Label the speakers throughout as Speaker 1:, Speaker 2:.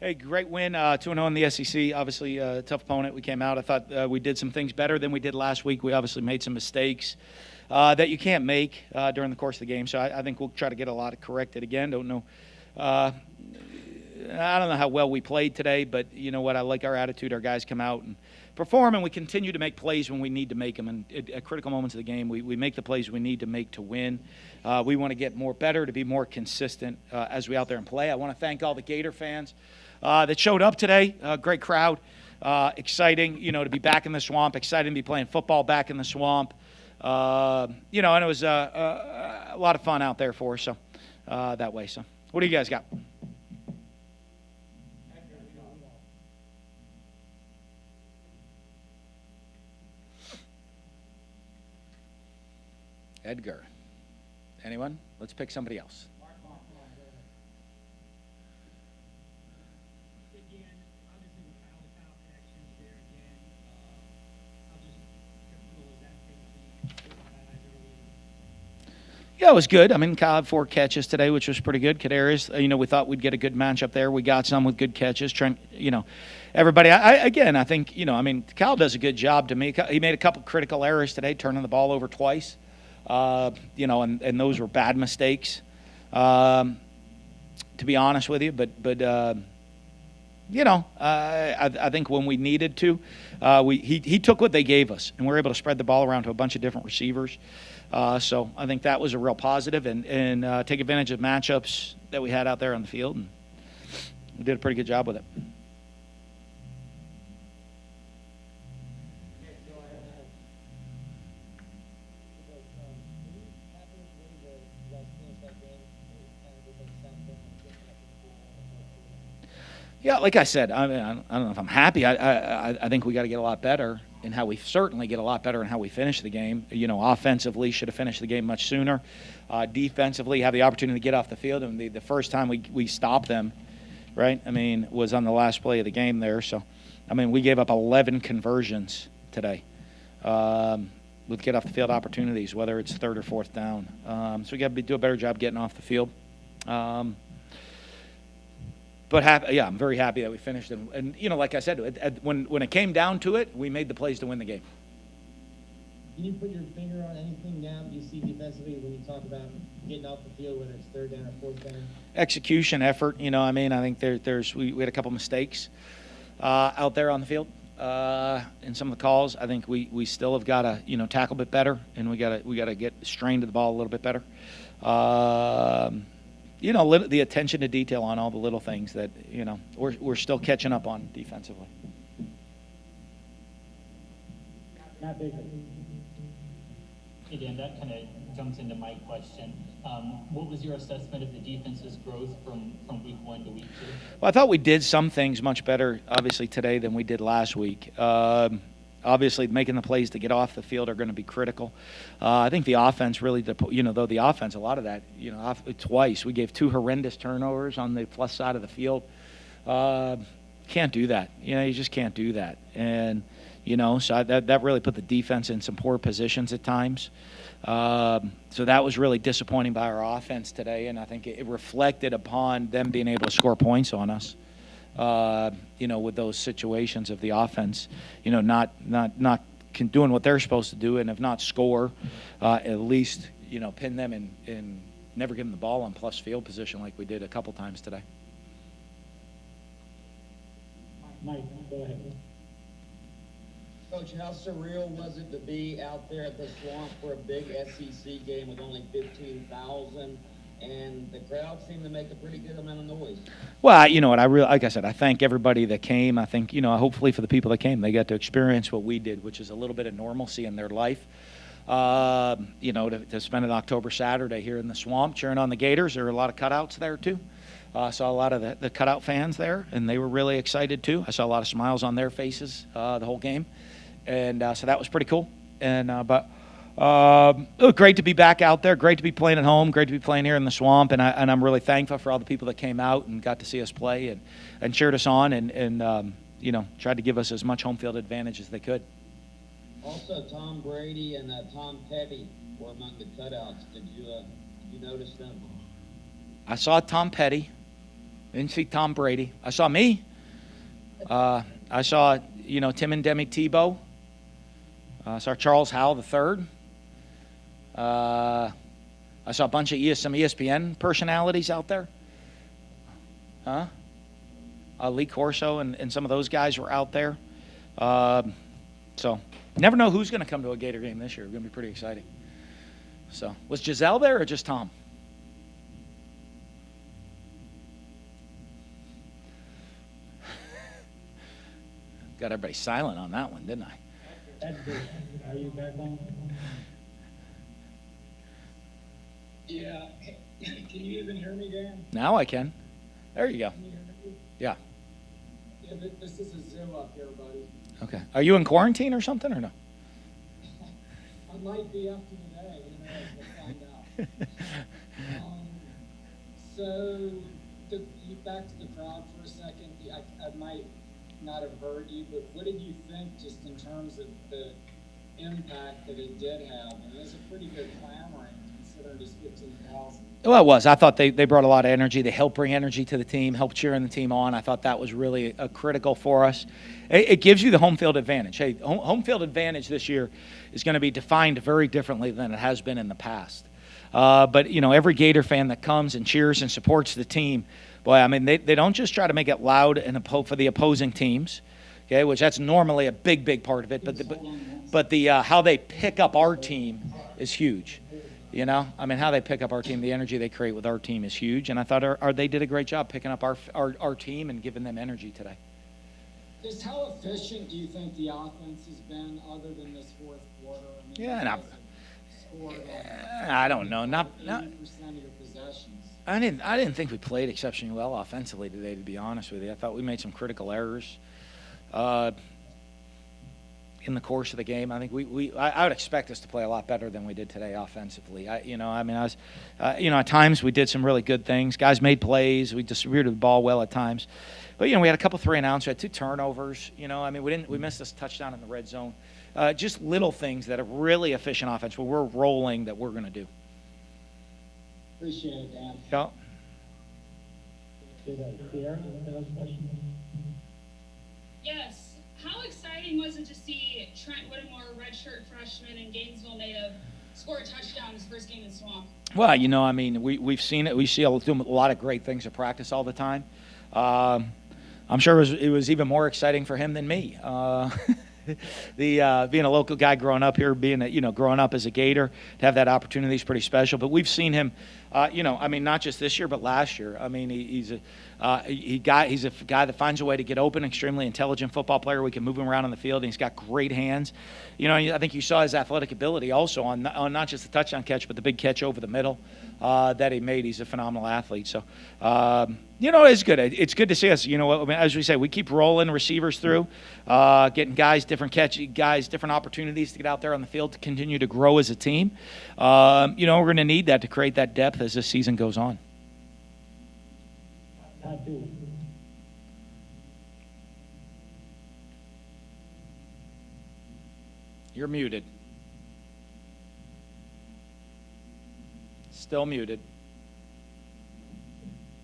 Speaker 1: Hey, great win, 2-0 in the SEC. Obviously, tough opponent. We came out. I thought we did some things better than we did last week. We obviously made some mistakes that you can't make during the course of the game. So I think we'll try to get a lot of corrected again. Don't know. I don't know how well we played today, but you know what? I like our attitude. Our guys come out and perform, and we continue to make plays when we need to make them. And at critical moments of the game, we make the plays we need to make to win. We want to get more better, to be more consistent as we out there and play. I want to thank all the Gator fans that showed up today. Great crowd. Exciting, to be back in the swamp. Exciting to be playing football back in the swamp. And it was a lot of fun out there for us. So that way. So what do you guys got? Edgar. Anyone? Let's pick somebody else. Yeah, it was good. I mean, Kyle had 4 catches today, which was pretty good. Kadarius, we thought we'd get a good matchup there. We got some with good catches. Trent, everybody. I think, Kyle does a good job to me. He made a couple critical errors today, turning the ball over twice. And those were bad mistakes, to be honest with you. But I think when we needed to, he took what they gave us, and we were able to spread the ball around to a bunch of different receivers. So I think that was a real positive, and take advantage of matchups that we had out there on the field, and we did a pretty good job with it. Yeah, like I said, I don't know if I'm happy. I think we got to get a lot better in how we certainly get a lot better in how we finish the game. Offensively should have finished the game much sooner. Defensively, have the opportunity to get off the field. And the first time we stopped them, right? Was on the last play of the game there. So, we gave up 11 conversions today with get off the field opportunities, whether it's third or fourth down. So we got to do a better job getting off the field. But I'm very happy that we finished. And like I said, when it came down to it, we made the plays to win the game.
Speaker 2: Can you put your finger on anything now you see defensively when you talk about getting off the field, whether it's third down or fourth down?
Speaker 1: Execution, effort. I think we had a couple mistakes out there on the field in some of the calls. I think we still have got to tackle a bit better, and we got to get strained to the ball a little bit better. The attention to detail on all the little things that, we're still catching up on defensively.
Speaker 3: Hey, Dan, that kind of jumps into my question. What was your assessment of the defense's growth from week 1 to week 2?
Speaker 1: Well, I thought we did some things much better, obviously, today than we did last week. Obviously, making the plays to get off the field are going to be critical. I think the offense really, though the offense, a lot of that, twice. We gave 2 horrendous turnovers on the plus side of the field. Can't do that. You just can't do that. And, so that really put the defense in some poor positions at times. So that was really disappointing by our offense today, and I think it reflected upon them being able to score points on us. With those situations of the offense, not doing what they're supposed to do, and if not score, at least, pin them and never give them the ball on plus field position like we did a couple times today.
Speaker 2: Mike, go ahead.
Speaker 4: Coach, how surreal was it to be out there at the swamp for a big SEC game with only 15,000? And the crowd seemed to make a pretty good amount of noise.
Speaker 1: Well, like I said, I thank everybody that came. I think, hopefully for the people that came, they got to experience what we did, which is a little bit of normalcy in their life. To spend an October Saturday here in the swamp cheering on the Gators. There were a lot of cutouts there, too. I saw a lot of the cutout fans there, and they were really excited, too. I saw a lot of smiles on their faces the whole game. And so that was pretty cool. And great to be back out there. Great to be playing at home. Great to be playing here in the swamp. And I'm really thankful for all the people that came out and got to see us play and cheered us on and tried to give us as much home field advantage as they could.
Speaker 4: Also, Tom Brady and Tom Petty were among the cutouts. Did you notice them?
Speaker 1: I saw Tom Petty. Didn't see Tom Brady. I saw me. I saw, Tim and Demi Tebow. I saw Charles Howell III. I saw a bunch of some ESPN personalities out there. Huh? Lee Corso and some of those guys were out there. So, never know who's going to come to a Gator game this year. It's going to be pretty exciting. So, was Giselle there or just Tom? Got everybody silent on that one, didn't I?
Speaker 2: That's good. Are you back on?
Speaker 5: Yeah. Can you even hear me, Dan?
Speaker 1: Now I can. There you go.
Speaker 5: Can you hear me?
Speaker 1: Yeah.
Speaker 5: Yeah, this is a Zoom up here, buddy.
Speaker 1: Okay. Are you in quarantine or something or no?
Speaker 5: I might be after today, we'll find out. So, back to the crowd for a second. I might not have heard you, but what did you think just in terms of the impact that it did have? And it was a pretty good clamoring considering just 15,000.
Speaker 1: Well, it was. I thought they brought a lot of energy. They helped bring energy to the team, helped cheering the team on. I thought that was really critical for us. It gives you the home field advantage. Hey, home field advantage this year is going to be defined very differently than it has been in the past. But, every Gator fan that comes and cheers and supports the team, boy, I mean, they don't just try to make it loud and for the opposing teams, okay, which that's normally a big part of it. But the how they pick up our team is huge. I mean, how they pick up our team, the energy they create with our team is huge. And I thought they did a great job picking up our team and giving them energy today.
Speaker 5: Just how efficient do you think the offense has been other than this fourth quarter? I mean,
Speaker 1: Yeah,
Speaker 5: scored
Speaker 1: I don't know. Not
Speaker 5: 80% of your possessions.
Speaker 1: I didn't think we played exceptionally well offensively today, to be honest with you. I thought we made some critical errors in the course of the game. I think I would expect us to play a lot better than we did today offensively. At times we did some really good things. Guys made plays. We distributed the ball well at times. But, we had a couple 3-and-outs. We had 2 turnovers. We missed this touchdown in the red zone. Just little things that are really efficient offense. Where we're rolling that we're going to do.
Speaker 5: Appreciate it, Dan.
Speaker 1: Yeah.
Speaker 6: Yes. How exciting was it to see Trent Whittemore, redshirt freshman and Gainesville native, score a touchdown his first game in Swamp?
Speaker 1: Well, we've seen it. We see a lot of great things at practice all the time. I'm sure it was even more exciting for him than me. Being a local guy growing up here, growing up as a Gator, to have that opportunity is pretty special. But we've seen him, not just this year, but last year. I mean, he's a guy that finds a way to get open, extremely intelligent football player. We can move him around on the field, and he's got great hands. I think you saw his athletic ability also on not just the touchdown catch, but the big catch over the middle that he made. He's a phenomenal athlete. So, it's good. It's good to see us. As we say, we keep rolling receivers through, getting guys different opportunities to get out there on the field to continue to grow as a team. We're going to need that to create that depth as this season goes on. You're muted. Still muted.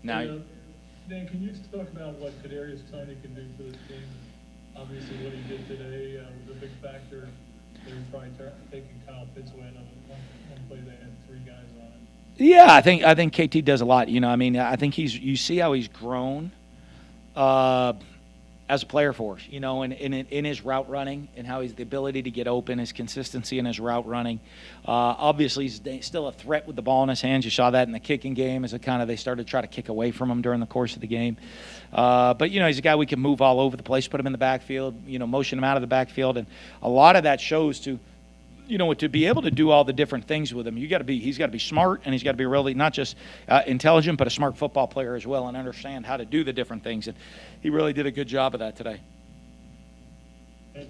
Speaker 1: Now.
Speaker 7: Dan, can you just talk about what Kadarius Toney can do for this team? Obviously, what he did today was a big factor. They were probably taking Kyle Pitts away on one play. They had 3 guys on it.
Speaker 1: Yeah, I think KT does a lot. I think you see how he's grown as a player for us, in his route running and how he's the ability to get open, his consistency in his route running. Obviously, he's still a threat with the ball in his hands. You saw that in the kicking game as they started to try to kick away from him during the course of the game. But, he's a guy we can move all over the place, put him in the backfield, motion him out of the backfield. And a lot of that shows to be able to do all the different things with him, he's got to be smart, and he's got to be really not just intelligent, but a smart football player as well, and understand how to do the different things. And he really did a good job of that today.
Speaker 8: Yeah.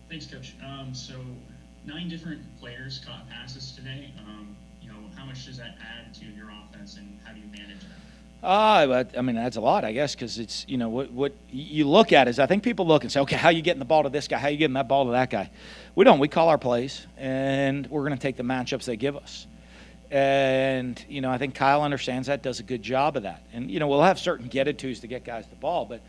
Speaker 8: Thanks, Coach. So 9 different players caught passes today. How much does that add to your offense, and how do you manage that?
Speaker 1: But I mean, that's a lot, I guess, because it's, what you look at is, I think people look and say, okay, how you getting the ball to this guy? How you getting that ball to that guy? We don't. We call our plays, and we're going to take the matchups they give us. And, I think Kyle understands that, does a good job of that. And, we'll have certain get-it-tos to get guys the ball, but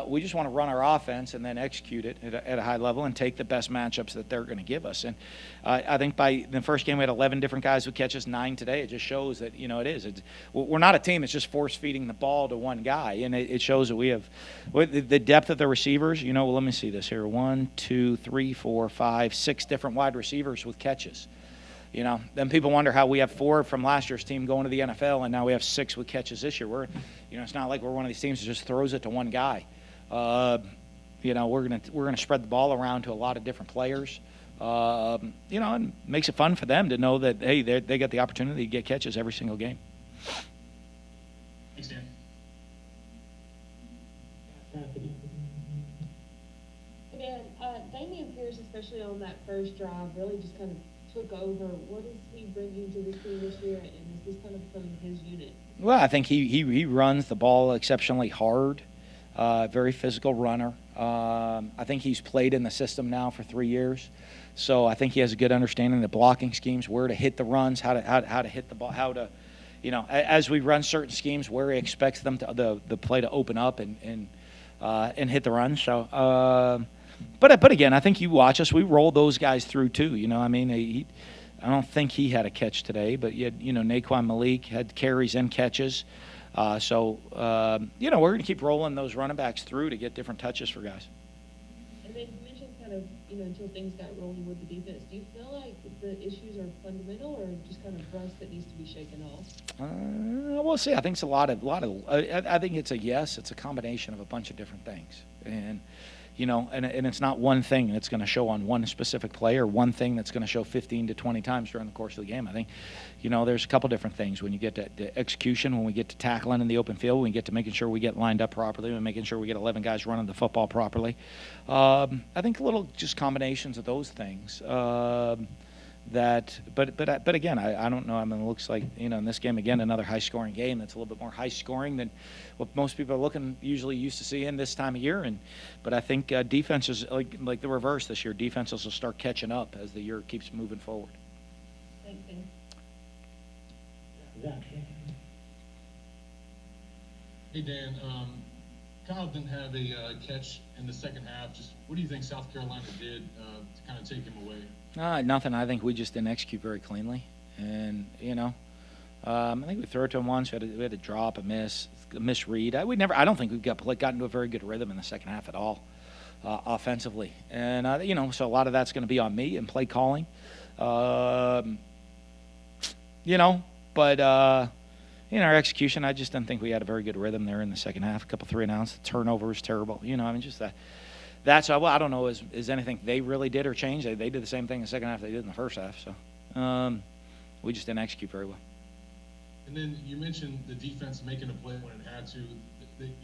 Speaker 1: we just want to run our offense and then execute it at a high level and take the best matchups that they're going to give us. And I think by the first game we had 11 different guys who catch us, 9 today. It just shows that, we're not a team that's just force-feeding the ball to one guy. And it shows that we have the depth of the receivers. Let me see this here. 1, 2, 3, 4, 5, 6 different wide receivers with catches. Then people wonder how we have 4 from last year's team going to the NFL, and now we have 6 with catches this year. It's not like we're one of these teams that just throws it to one guy. We're gonna spread the ball around to a lot of different players. And makes it fun for them to know that, hey, they got the opportunity to get catches every single game.
Speaker 8: Thanks, Dan.
Speaker 9: Dan, Damian Pierce, especially on that first drive, really just kind of took over. What is he bringing to this team this year, and is this kind of becoming his unit?
Speaker 1: Well, I think he runs the ball exceptionally hard, very physical runner. I think he's played in the system now for 3 years, so I think he has a good understanding of the blocking schemes, where to hit the runs, how to hit the ball, how to, as we run certain schemes, where he expects them to the play to open up and hit the run. So. But again, I think you watch us. We roll those guys through too. I don't think he had a catch today, but Naquan Malik had carries and catches. So we're going to keep rolling those running backs through to get different touches for guys.
Speaker 9: And then you mentioned kind of until things got rolling with the defense. Do you feel like the issues are fundamental, or just kind of rust that needs to be shaken off?
Speaker 1: We'll see. I think it's a lot of. I think it's a yes. It's a combination of a bunch of different things, and it's not one thing that's going to show on one specific play, or one thing that's going to show 15 to 20 times during the course of the game. I think, there's a couple different things when you get to execution, when we get to tackling in the open field, when we get to making sure we get lined up properly, and making sure we get 11 guys running the football properly. I think little just combinations of those things. But again, I don't know. I mean, it looks like, in this game, again, another high-scoring game that's a little bit more high-scoring than what most people are usually used to seeing this time of year. But I think defenses, like the reverse this year, defenses will start catching up as the year keeps moving forward.
Speaker 9: Thanks, Dan.
Speaker 10: Hey, Dan. Kyle didn't have a catch in the second half. Just what do you think South Carolina did to kind of take him away?
Speaker 1: Nothing. I think we just didn't execute very cleanly. And, I think we threw it to him once. We had a drop, a misread. I don't think we've gotten into a very good rhythm in the second half at all, offensively. And, so a lot of that's going to be on me and play calling. But our execution, I just didn't think we had a very good rhythm there in the second half. A couple 3-and-outs. The turnover was terrible. Just that. That's I don't know is anything they really did or changed. They did the same thing in the second half they did in the first half. So we just didn't execute very well.
Speaker 10: And then you mentioned the defense making a play when it had to.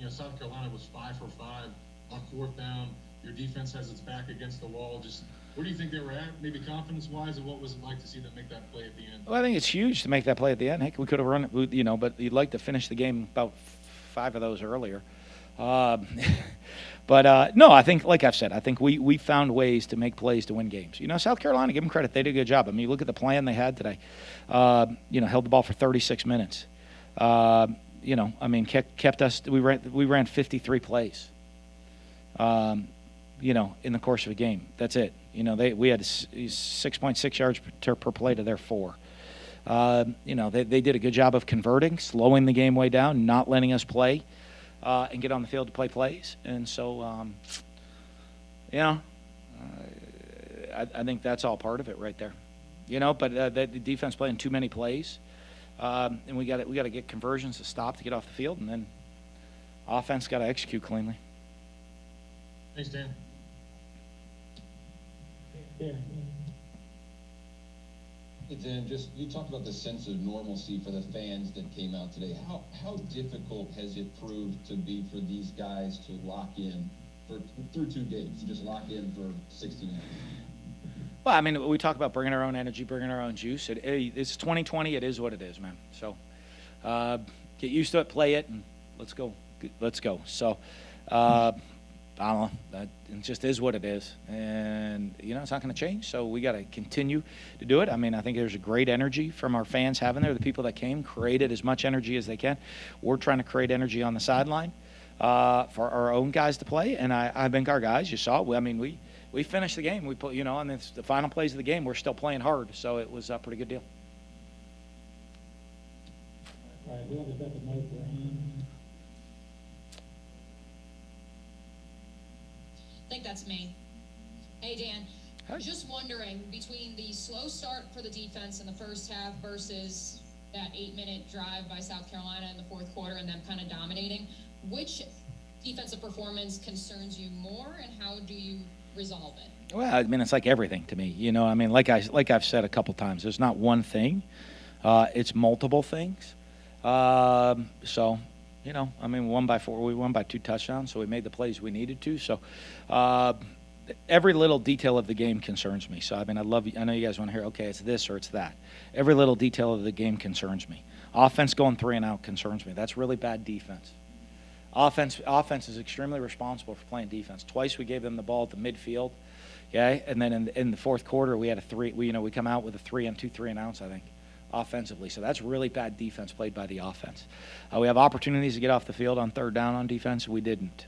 Speaker 10: South Carolina was 5 for 5 on 4th down. Your defense has its back against the wall. Just where do you think they were at, maybe confidence-wise, and what was it like to see them make that play at the end?
Speaker 1: Well, I think it's huge to make that play at the end. Heck, we could have run it, but you'd like to finish the game about 5 of those earlier. But no, I think, like I've said, I think we found ways to make plays to win games. South Carolina, give them credit, they did a good job. I mean, you look at the plan they had today. Held the ball for 36 minutes. Kept us. We ran 53 plays. In the course of a game. That's it. We had 6.6 yards per play to their 4. They did a good job of converting, slowing the game way down, not letting us play. And get on the field to play plays. And so, I think that's all part of it right there. But the defense playing too many plays, and we got to get conversions to stop to get off the field, and then offense got to execute cleanly.
Speaker 10: Thanks, Dan.
Speaker 11: Hey, Dan, you talked about the sense of normalcy for the fans that came out today. How difficult has it proved to be for these guys to lock in through 2 games, to just lock in for 60 minutes?
Speaker 1: Well, I mean, we talk about bringing our own energy, bringing our own juice. It's 2020. It is what it is, man. So, get used to it, play it, and let's go. Let's go. So, I don't know. It just is what it is. And, it's not going to change. So we got to continue to do it. I mean, I think there's a great energy from our fans having there. The people that came created as much energy as they can. We're trying to create energy on the sideline for our own guys to play. And I think our guys, you saw it. I mean, we finished the game. We put, and it's the final plays of the game. We're still playing hard. So it was a pretty good deal.
Speaker 2: All right, we have a second mic for him.
Speaker 12: I think that's me. Hey, Dan.
Speaker 1: Hi.
Speaker 12: Just wondering, between the slow start for the defense in the first half versus that 8-minute drive by South Carolina in the fourth quarter and them kind of dominating, which defensive performance concerns you more, and how do you resolve it?
Speaker 1: Well, I mean, it's like everything to me. I mean, like I've said a couple times, there's not one thing. It's multiple things. So, I mean, we won by 2 touchdowns, so we made the plays we needed to. So, every little detail of the game concerns me. So, I mean, I know you guys want to hear, okay, it's this or it's that. Every little detail of the game concerns me. Offense going 3 and out concerns me. That's really bad defense. Offense is extremely responsible for playing defense. Twice we gave them the ball at the midfield, okay? And then in the fourth quarter, we had we come out with a 3 and 2 3 and outs, I think, offensively. So that's really bad defense played by the offense. We have opportunities to get off the field on third down on defense. We didn't.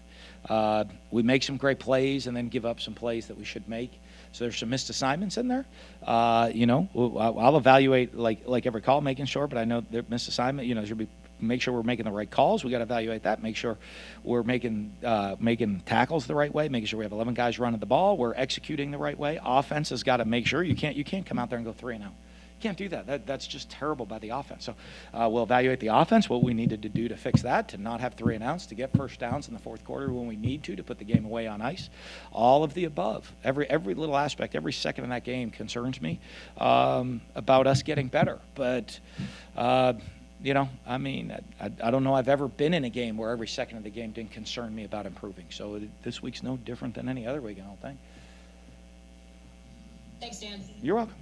Speaker 1: We make some great plays and then give up some plays that we should make. So there's some missed assignments in there. I'll evaluate like every call, making sure, but I know there missed assignment. Should be make sure we're making the right calls. We got to evaluate that. Make sure we're making tackles the right way. Making sure we have 11 guys running the ball. We're executing the right way. Offense has got to make sure you can't come out there and go 3 and out. You can't do that. That's just terrible by the offense. So we'll evaluate the offense, what we needed to do to fix that, to not have 3 and outs, to get first downs in the fourth quarter when we need to put the game away on ice. All of the above. Every little aspect, every second of that game concerns me about us getting better. But, I mean, I don't know I've ever been in a game where every second of the game didn't concern me about improving. So this week's no different than any other week, I don't think.
Speaker 12: Thanks, Dan.
Speaker 1: You're welcome.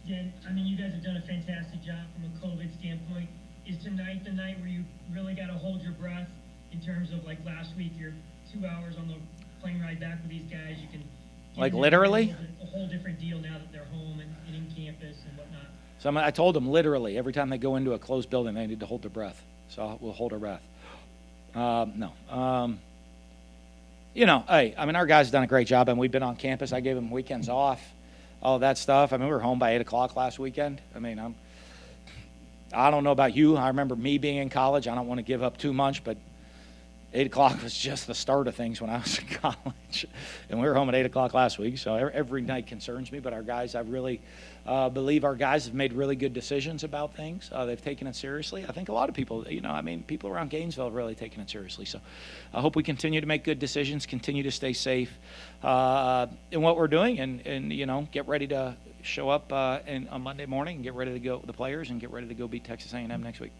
Speaker 13: Yeah, I mean, you guys have done a fantastic job from a COVID standpoint. Is tonight the night where you really got to hold your breath in terms of, like last week, you're 2 hours on the plane ride back with these guys? You can
Speaker 1: like literally
Speaker 13: a whole different deal now that they're home and in campus and whatnot.
Speaker 1: So I told them literally every time they go into a closed building, they need to hold their breath. So we'll hold our breath. No. Hey, I mean, our guys have done a great job, and we've been on campus. I gave them weekends off. All that stuff. I mean, we were home by 8 o'clock last weekend. I mean, I don't know about you. I remember me being in college. I don't want to give up too much, but 8 o'clock was just the start of things when I was in college. And we were home at 8 o'clock last week, so every night concerns me. But our guys, I really believe our guys have made really good decisions about things. They've taken it seriously. I think a lot of people, people around Gainesville have really taken it seriously. So I hope we continue to make good decisions, continue to stay safe in what we're doing, and get ready to show up on Monday morning and get ready to go, the players, and get ready to go beat Texas A&M next week.